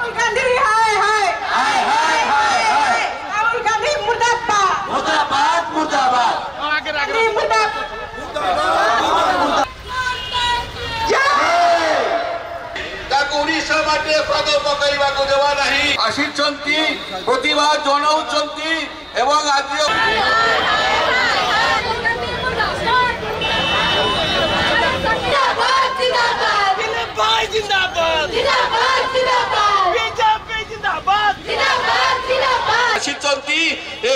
राहुल गांधी हाय हाय हाय हाय हाय हाय राहुल गांधी मुर्दाबाद मुर्दाबाद मुर्दाबाद गांधी मुर्दाबाद ओडिशा बाटे पाद पकड़ा देवा नहीं आसिंट प्रतिवाद जनाऊंट एवं आज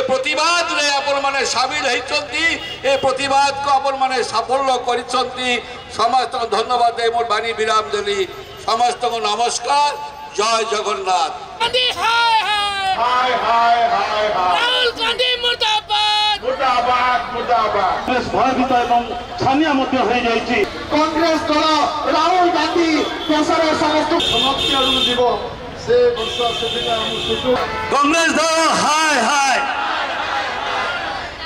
प्रतिवाद आपण मैंने सामिल होती प्रतिवाद को आपण मैंने साफल्य कर समस्त धन्यवाद दे मोर बाणी विराम देली समस्त को नमस्कार जय जगन्नाथ राहुल गांधी मुर्दाबाद मुर्दाबाद मुर्दाबाद भयभीत एवं छानिया कांग्रेस दल राहुल गांधी देशर समस्त समाप्ति आड़ जीव से कांग्रेस दल हाय हाय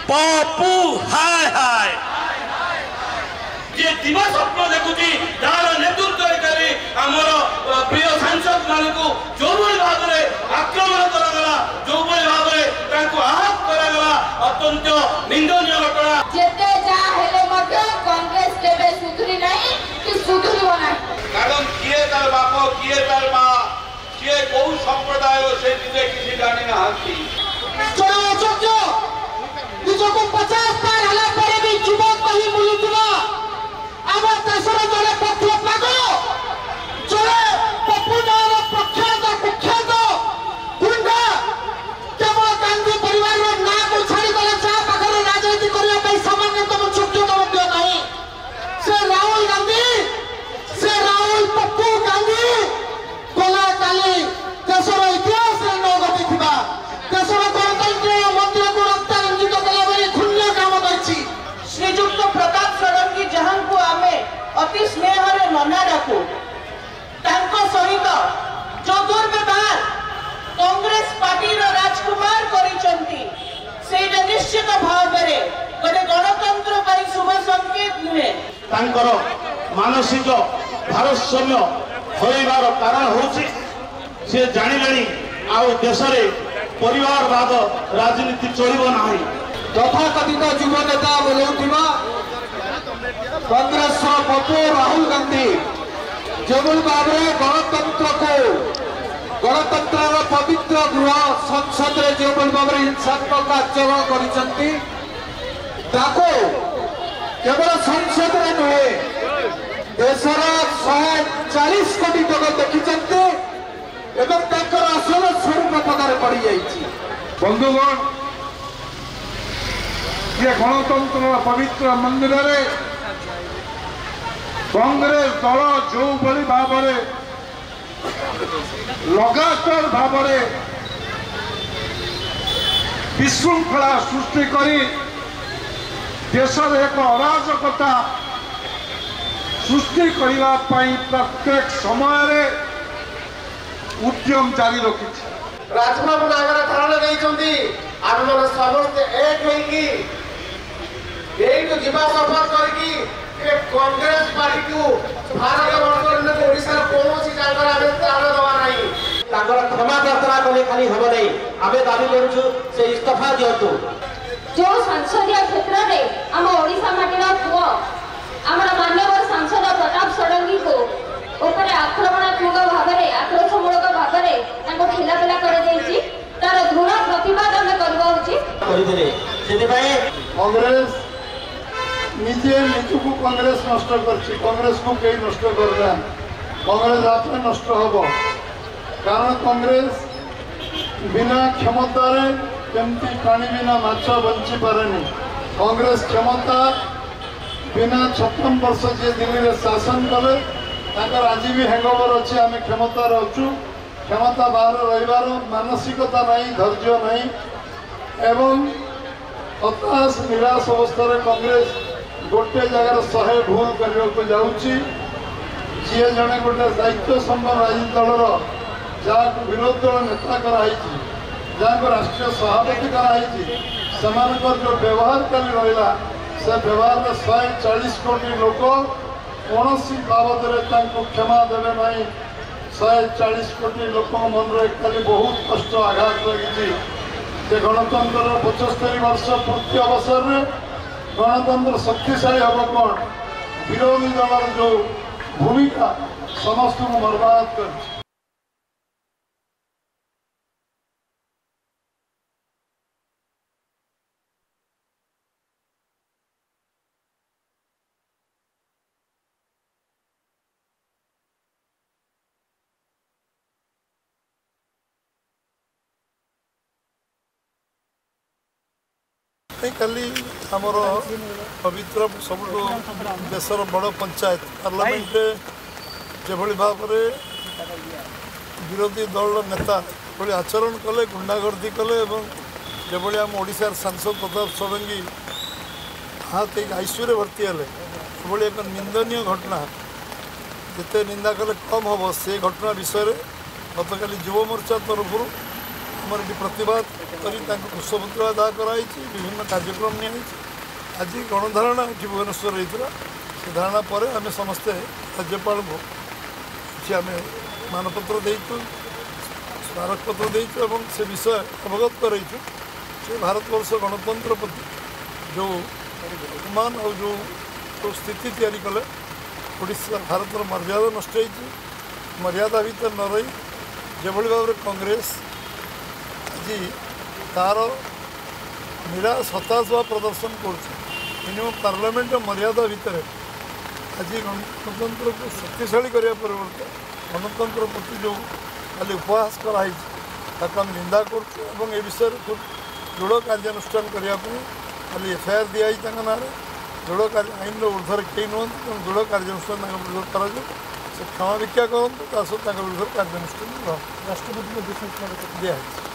पप्पू हाय हाय ये दिवा स्वप्न देखुची तार नेतृत्व करी आमर प्रिय सांसद मानक जो भाव में आक्रमण करागला जो भाव में आहत करागला अत्यंत निंदनीय घटना जेते जा हेले मध्य कांग्रेस केबे सुधरी नहीं कि सुधरीबो नहीं कारण किए तार बाप किए तार मां किए को संप्रदाय से निजे किसी जानी ना हाथी चलो चलो निजो को 50 पार हला परे भी युवक कहीं मुलुतवा आवर देशर जड़े पक्ष पागल जड़े पप्पू नार प्रख्यात कुख्यात गुंडा केवल गांधी परिवार ना को छाड़ी गले चा पाखर राजनीति करने सामान्यतम योग्यता नहीं से राहुल गांधी से राहुल पप्पू गांधी गला काली देशर इतिहास न घटी देशर गणतंत्र मंदिर को रक्ता रंजित कला घूर्ण्य काम कर श्रीजुक्त प्रताप षडंगी जहां को आमे अति स्नेह रे नना डाकू तांको सहित जो दुर्व्यवहार कांग्रेस पार्टी रो राजकुमार करिसंती सेटा निश्चित भाव रे गोटे गणतंत्र पई शुभ संकेत नुहे तांकर मानसिक भारसाम्य होइबार कारण होछि से जानिलेनी आउ देश रे परिवारवाद राजनीति चलिबो नाही तथाकथित युव नेता बोलुथिबा कांग्रेस पप्पू राहुल गांधी जो भाव में गणतंत्र पवित्र गृह संसद में जो भाव में हिंसात्मक आचरण कर केवल संसद में नुहे देशर 140 कोटी लोक देखी असल स्वरूप पदार पड़ जाइए बंधुगण ये गणतंत्र पवित्र मंदिर रे कांग्रेस दल जो भाव में लगातार भाव में विशृंखला सृष्टि करी देशर एक अराजकता सृष्टि करने प्रत्येक समय उद्यम जारी रखी राजभवन आगे धारणा नहीं आम मैंने समस्ते एक जीवा सफर करके कांग्रेस पार्टी को भारत वर्ष ओडिशा कौन जगह आम प्राण दवा नहीं क्षमा प्रार्थना कले खाली हम नहीं आम दाबी करूँ से इस्तीफा दिंतु जो संसदीय क्षेत्र में आम ओडिशा माटीर पुओ आमर माननीय सांसद प्रताप षडंगी को ऊपर आक्रमणात्मक भाव में आक्रोशमूलक भाव में ठेलापेला कर तार दृढ़ प्रतिवाद आम करवा उचित कांग्रेस निजे निजक कांग्रेस नष्ट कर कांग्रेस को कई नष्ट करना कांग्रेस आप नष्ट हम कारण कांग्रेस बिना क्षमतार केमती पानी बिना माछ बंची पारे कांग्रेस क्षमता बिना 56 वर्ष जी दिल्ली में शासन कले आज भी हैंगओवर अच्छी आम क्षमता अच्छु क्षमता बाहर रहीबार मानसिकता नहीं धैर्य नहीं एवं हताश निराश अवस्था कांग्रेस गोटे जगार 100 भूल करने को जाऊँगी जी जड़े गोटे दायित्व संपन्न राजनीति दलर जहाँ विरोध दल नेता कराई जहाँ को राष्ट्रीय सभापति कराई से जो व्यवहार कल रहा से व्यवहार में 140 कोटी लोक कौन बाबद क्षमा देवे ना 140 कोटी लोक मन खाली बहुत कष्ट आघात लगी गणतंत्र 75 वर्ष पूर्ति अवसर में गणतंत्र शक्तिशाली हम कौन विरोधी दल जो भूमिका समस्त को बर्बाद कर काली आमर पवित्र सब देशर बड़ पंचायत पार्लियामेंट जो भाव में विरोधी दल नेता भाई आचरण कले गुंडागर्दी कले जो आम ओडिशार सांसद प्रताप षडंगी हाथ एक आईसीयू भर्ती हेले से एक निंदनीय घटना जिते निंदा कले कम हम से घटना विषय गत काली युव मोर्चा तरफ आमर ये प्रतिवाद करी पुष्पपत्र दाह कराई विभिन्न कार्यक्रम नहीं आज गणधारणा ये भुवनेश्वर होता से धारणा पर आम समस्ते राज्यपाल को आम मानपत्र देचु स्मारकपत्र देचु से विषय अवगत करइचु से भारतवर्ष गणतंत्र प्रति जो अपमान और जो स्थिति तैयारी कले ओडिशा भारतर मर्यादा नष्ट हो मर्यादा भीतर न रही जो भाव में कांग्रेस आज तार निराश हताश व प्रदर्शन कर पार्लियामेंट मर्यादा भितर आज गणतंत्र को शक्तिशाली करने परिवर्तन गणतंत्र प्रति जो खाली उपहास कराई आम निंदा कर विषय दृढ़ कार्यानुष्ठान करने खाली एफआईआर दिखाई ना दृढ़ आईन ऊर्धर कई नुहत दृढ़ कार्यानुष्ठान विरोध कर क्षमा भिक्षा करूँ विरुद्ध कार्यानुष्ठान राष्ट्रपति दिया